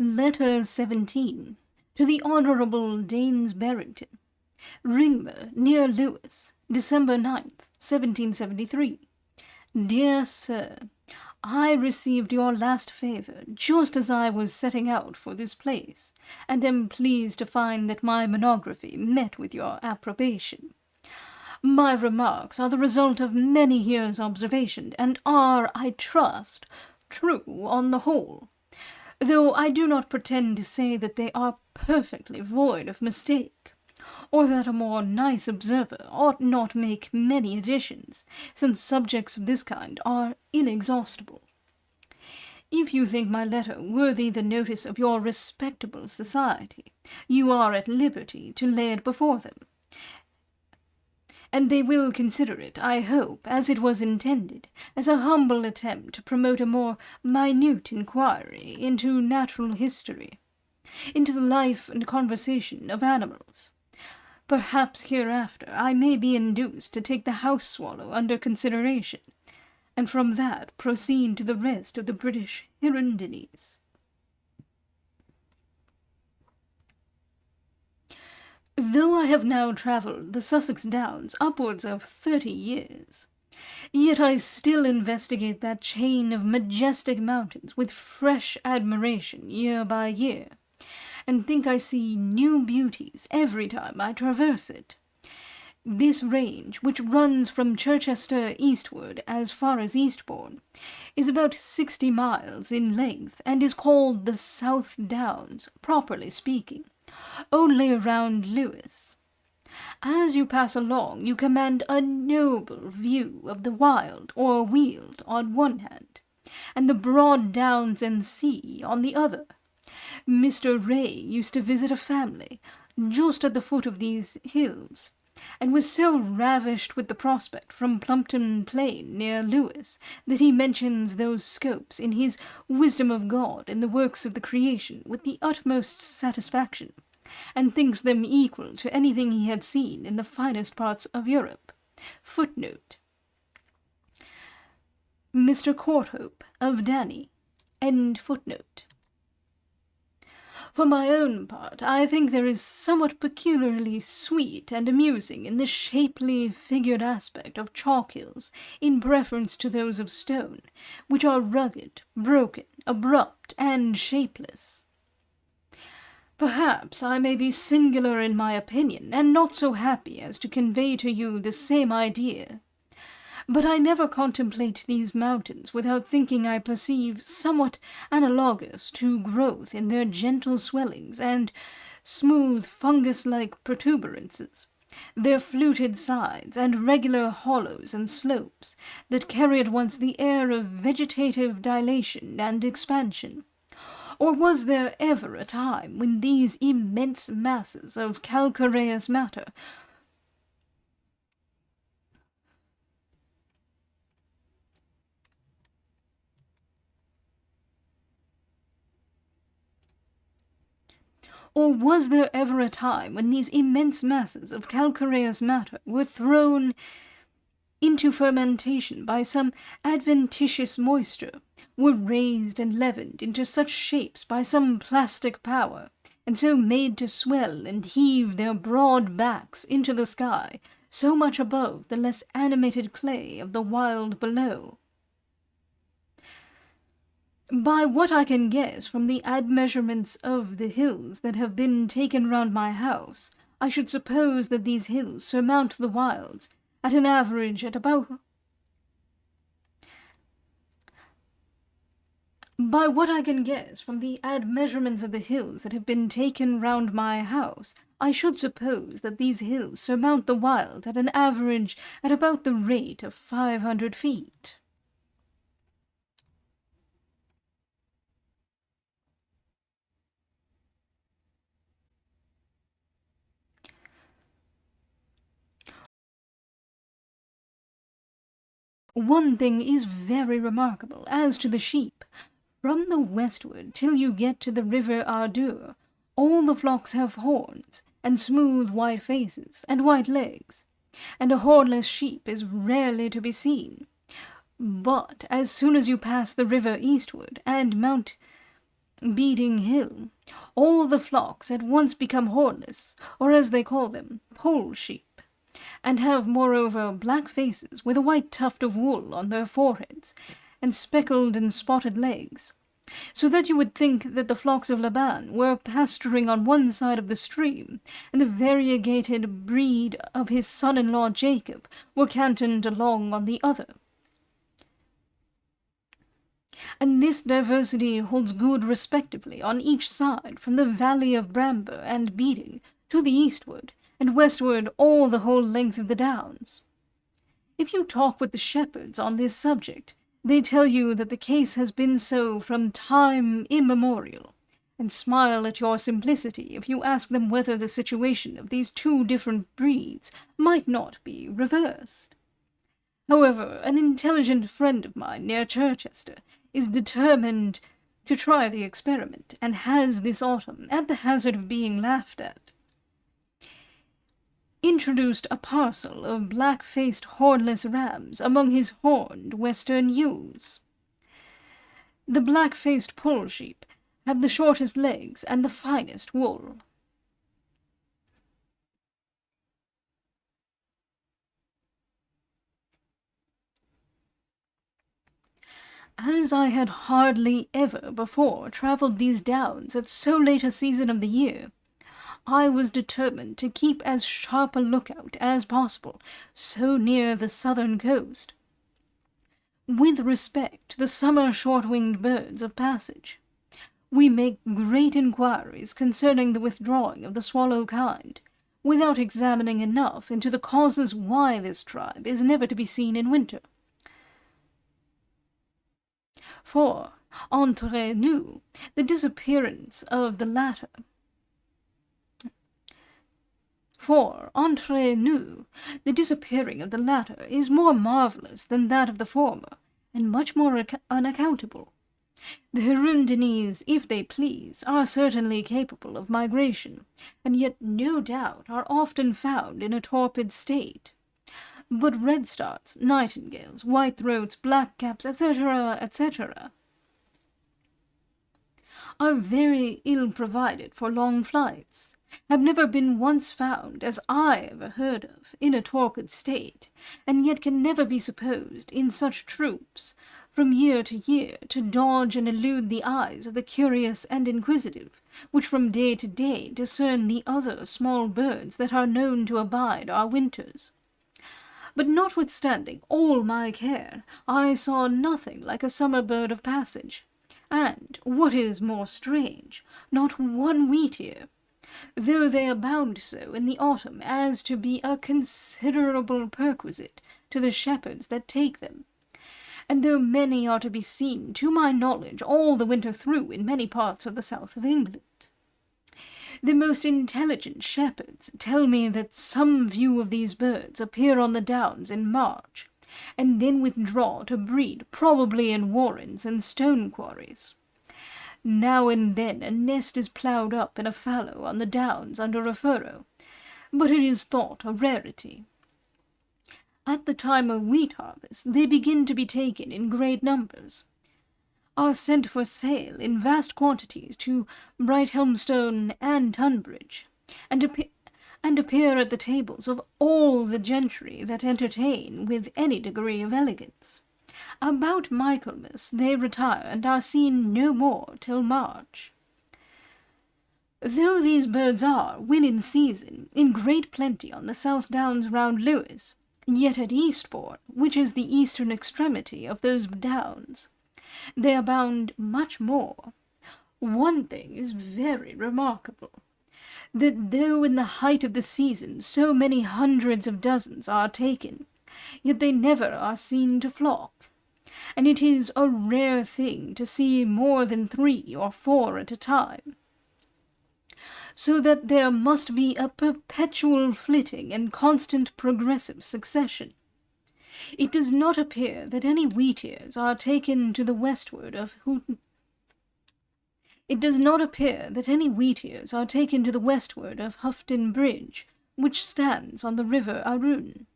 Letter 17. To the Honourable Daines Barrington. Ringmer, near Lewes, December 9th, 1773. Dear Sir, I received your last favour just as I was setting out for this place, and am pleased to find that my monography met with your approbation. My remarks are the result of many years' observation, and are, I trust, true on the whole, though I do not pretend to say that they are perfectly void of mistake, or that a more nice observer ought not make many additions, since subjects of this kind are inexhaustible. If you think my letter worthy the notice of your respectable society, you are at liberty to lay it before them, and they will consider it, I hope, as it was intended, as a humble attempt to promote a more minute inquiry into natural history, into the life and conversation of animals. Perhaps hereafter I may be induced to take the house swallow under consideration, and from that proceed to the rest of the British hirundines. Though I have now travelled the Sussex Downs upwards of 30 years, yet I still investigate that chain of majestic mountains with fresh admiration year by year, and think I see new beauties every time I traverse it. This range, which runs from Chichester eastward as far as Eastbourne, is about 60 miles in length, and is called the South Downs, properly speaking, only around Lewes. As you pass along, you command a noble view of the Wild or Weald on one hand, and the broad downs and sea on the other. Mr. Ray used to visit a family just at the foot of these hills, and was so ravished with the prospect from Plumpton Plain near Lewes that he mentions those scopes in his Wisdom of God in the Works of the Creation with the utmost satisfaction, and thinks them equal to anything he had seen in the finest parts of Europe. Footnote. Mr. Courthope of Danny. End footnote. For my own part, I think there is somewhat peculiarly sweet and amusing in the shapely figured aspect of chalk hills in preference to those of stone, which are rugged, broken, abrupt, and shapeless. Perhaps I may be singular in my opinion, and not so happy as to convey to you the same idea. But I never contemplate these mountains without thinking I perceive somewhat analogous to growth in their gentle swellings and smooth fungus-like protuberances, their fluted sides and regular hollows and slopes that carry at once the air of vegetative dilation and expansion. Or was there ever a time when these immense masses of calcareous matter Or was there ever a time when these immense masses of calcareous matter were thrown into fermentation by some adventitious moisture, were raised and leavened into such shapes by some plastic power, and so made to swell and heave their broad backs into the sky, so much above the less animated clay of the wild below? By what I can guess from the admeasurements of the hills that have been taken round my house, I should suppose that these hills surmount the wilds at an average at about By what I can guess from the admeasurements of the hills that have been taken round my house, I should suppose that these hills surmount the wild at an average at about the rate of 500 feet. One thing is very remarkable as to the sheep. From the westward till you get to the river Ardour, all the flocks have horns, and smooth white faces, and white legs, and a hornless sheep is rarely to be seen. But as soon as you pass the river eastward, and mount Beating Hill, all the flocks at once become hornless, or as they call them, pole sheep, and have moreover black faces with a white tuft of wool on their foreheads, and speckled and spotted legs, so that you would think that the flocks of Laban were pasturing on one side of the stream, and the variegated breed of his son-in-law Jacob were cantoned along on the other. And this diversity holds good respectively on each side, from the valley of Bramber and Beating to the eastward, and westward all the whole length of the downs. If you talk with the shepherds on this subject, they tell you that the case has been so from time immemorial, and smile at your simplicity if you ask them whether the situation of these two different breeds might not be reversed. However, an intelligent friend of mine near Chichester is determined to try the experiment, and has this autumn, at the hazard of being laughed at, introduced a parcel of black-faced hornless rams among his horned western ewes. The black-faced pole sheep have the shortest legs and the finest wool. As I had hardly ever before travelled these downs at so late a season of the year, I was determined to keep as sharp a lookout as possible, so near the southern coast, with respect to the summer short-winged birds of passage. We make great inquiries concerning the withdrawing of the swallow kind, without examining enough into the causes why this tribe is never to be seen in winter. For, entre nous, the disappearance of the latter is more marvellous than that of the former, and much more unaccountable. The Hirundines, if they please, are certainly capable of migration, and yet no doubt are often found in a torpid state. But redstarts, nightingales, white-throats, blackcaps, etc., etc., are very ill provided for long flights, have never been once found, as I ever heard of, in a torpid state, and yet can never be supposed, in such troops, from year to year, to dodge and elude the eyes of the curious and inquisitive, which from day to day discern the other small birds that are known to abide our winters. But notwithstanding all my care, I saw nothing like a summer bird of passage, and, what is more strange, not one wheatear, though they abound so in the autumn as to be a considerable perquisite to the shepherds that take them, and though many are to be seen, to my knowledge, all the winter through in many parts of the south of England. The most intelligent shepherds tell me that some few of these birds appear on the downs in March, and then withdraw to breed, probably in warrens and stone quarries. Now and then a nest is ploughed up in a fallow on the downs under a furrow, but it is thought a rarity. At the time of wheat harvest they begin to be taken in great numbers, are sent for sale in vast quantities to Brighthelmstone and Tunbridge, and appear at the tables of all the gentry that entertain with any degree of elegance. About Michaelmas they retire, and are seen no more till March. Though these birds are, when in season, in great plenty on the South Downs round Lewes, yet at Eastbourne, which is the eastern extremity of those downs, they abound much more. One thing is very remarkable, that though in the height of the season so many hundreds of dozens are taken, yet they never are seen to flock, and it is a rare thing to see more than 3 or 4 at a time, so that there must be a perpetual flitting and constant progressive succession. It does not appear that any wheatears are taken to the westward of Houghton Bridge, which stands on the river Arun.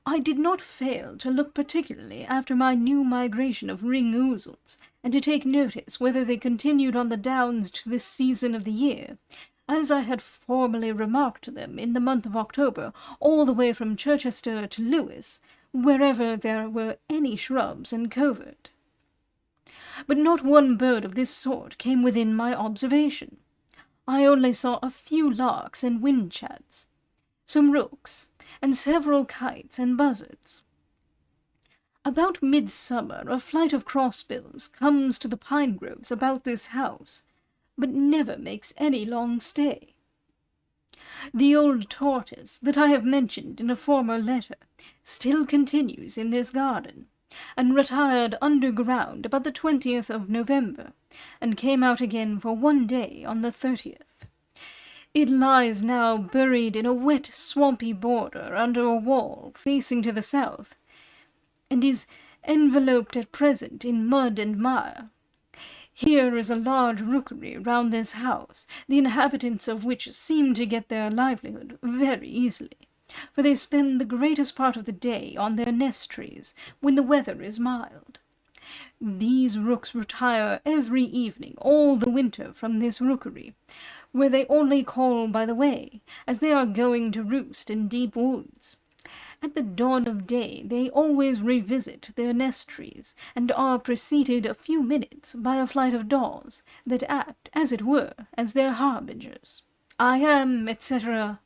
I did not fail to look particularly after my new migration of ring ouzels, and to take notice whether they continued on the downs to this season of the year, as I had formerly remarked to them in the month of October, all the way from Chichester to Lewes, wherever there were any shrubs and covert. But not one bird of this sort came within my observation. I only saw a few larks and whinchats, some rooks, and several kites and buzzards. About midsummer a flight of crossbills comes to the pine groves about this house, but never makes any long stay. The old tortoise that I have mentioned in a former letter still continues in this garden, and retired underground about the 20th of November, and came out again for one day on the 30th. It lies now buried in a wet, swampy border under a wall facing to the south, and is enveloped at present in mud and mire. Here is a large rookery round this house, the inhabitants of which seem to get their livelihood very easily, for they spend the greatest part of the day on their nest trees when the weather is mild. These rooks retire every evening all the winter from this rookery, where they only call by the way, as they are going to roost in deep woods. At the dawn of day they always revisit their nest trees, and are preceded a few minutes by a flight of daws, that act, as it were, as their harbingers. I am, etc.,